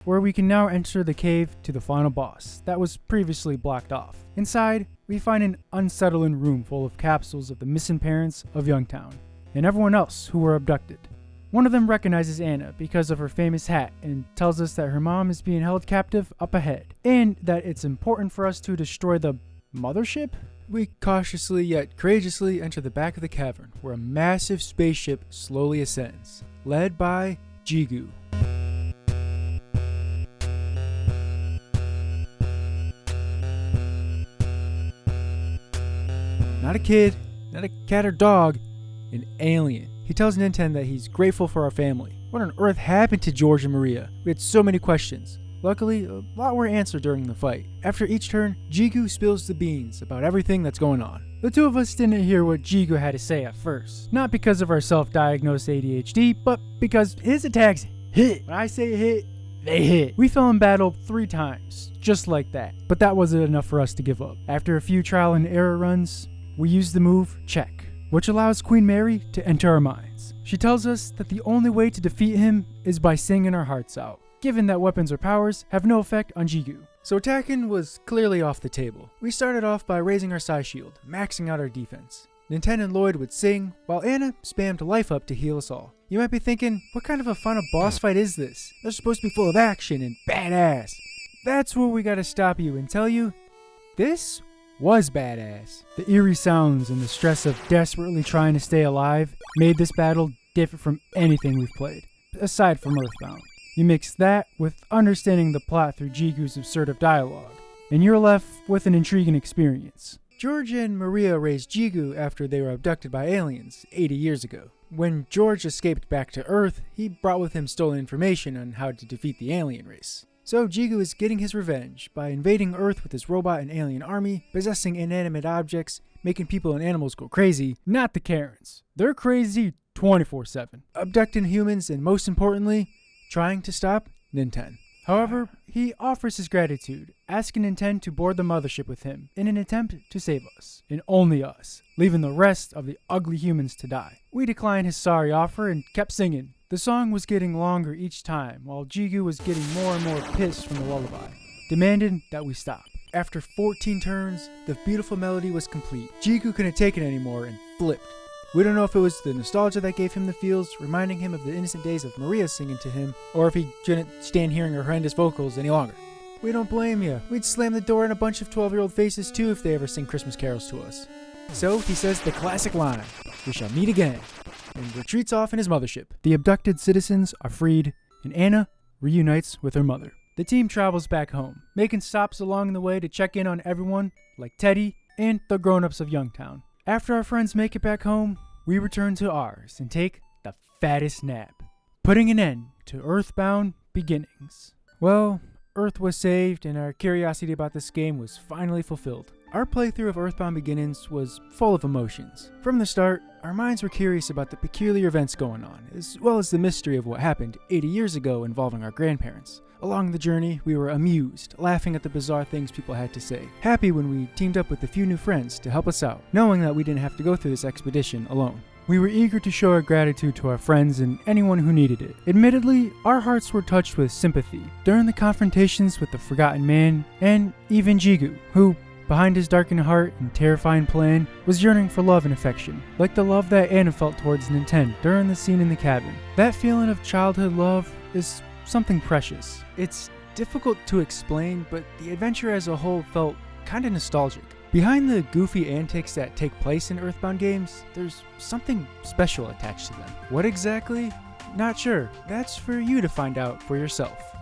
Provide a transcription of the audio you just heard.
where we can now enter the cave to the final boss that was previously blocked off. Inside, we find an unsettling room full of capsules of the missing parents of Youngtown and everyone else who were abducted. One of them recognizes Anna because of her famous hat and tells us that her mom is being held captive up ahead, and that it's important for us to destroy the mothership? We cautiously yet courageously enter the back of the cavern, where a massive spaceship slowly ascends, led by Giygas. Not a kid, not a cat or dog, an alien. He tells Nintendo that he's grateful for our family. What on earth happened to George and Maria? We had so many questions. Luckily, a lot were answered during the fight. After each turn, Giygas spills the beans about everything that's going on. The two of us didn't hear what Giygas had to say at first. Not because of our self-diagnosed ADHD, but because his attacks hit. When I say hit, they hit. We fell in battle 3 times, just like that. But that wasn't enough for us to give up. After a few trial and error runs, we used the move Check, which allows Queen Mary to enter our minds. She tells us that the only way to defeat him is by singing our hearts out, given that weapons or powers have no effect on Giygas. So attacking was clearly off the table. We started off by raising our psi shield, maxing out our defense. Nintendo and Lloyd would sing, while Anna spammed life up to heal us all. You might be thinking, what kind of a final boss fight is this? They're supposed to be full of action and badass. That's where we gotta stop you and tell you, this was badass. The eerie sounds and the stress of desperately trying to stay alive made this battle different from anything we've played, aside from EarthBound. You mix that with understanding the plot through Giygas' absurd dialogue, and you're left with an intriguing experience. George and Maria raised Giygas after they were abducted by aliens 80 years ago. When George escaped back to Earth, he brought with him stolen information on how to defeat the alien race. So Giygas is getting his revenge by invading Earth with his robot and alien army, possessing inanimate objects, making people and animals go crazy. Not the Karens. They're crazy 24/7. Abducting humans and, most importantly, trying to stop Nintendo. However, he offers his gratitude, asking Nintendo to board the mothership with him in an attempt to save us, and only us, leaving the rest of the ugly humans to die. We declined his sorry offer and kept singing. The song was getting longer each time, while Giygas was getting more and more pissed from the lullaby, demanding that we stop. After 14 turns, the beautiful melody was complete. Giygas couldn't take it anymore and flipped. We don't know if it was the nostalgia that gave him the feels, reminding him of the innocent days of Maria singing to him, or if he couldn't stand hearing her horrendous vocals any longer. We don't blame you. We'd slam the door in a bunch of 12-year-old faces too if they ever sing Christmas carols to us. So he says the classic line, "We shall meet again," and retreats off in his mothership. The abducted citizens are freed, and Anna reunites with her mother. The team travels back home, making stops along the way to check in on everyone, like Teddy and the grown-ups of Youngtown. After our friends make it back home, we return to ours and take the fattest nap, putting an end to EarthBound beginnings. Well, Earth was saved and our curiosity about this game was finally fulfilled. Our playthrough of EarthBound Beginnings was full of emotions. From the start, our minds were curious about the peculiar events going on, as well as the mystery of what happened 80 years ago involving our grandparents. Along the journey, we were amused, laughing at the bizarre things people had to say, happy when we teamed up with a few new friends to help us out, knowing that we didn't have to go through this expedition alone. We were eager to show our gratitude to our friends and anyone who needed it. Admittedly, our hearts were touched with sympathy during the confrontations with the Forgotten Man and even Giygas, who, behind his darkened heart and terrifying plan, was yearning for love and affection, like the love that Anna felt towards Nintendo during the scene in the cabin. That feeling of childhood love is something precious. It's difficult to explain, but the adventure as a whole felt kinda nostalgic. Behind the goofy antics that take place in EarthBound games, there's something special attached to them. What exactly? Not sure. That's for you to find out for yourself.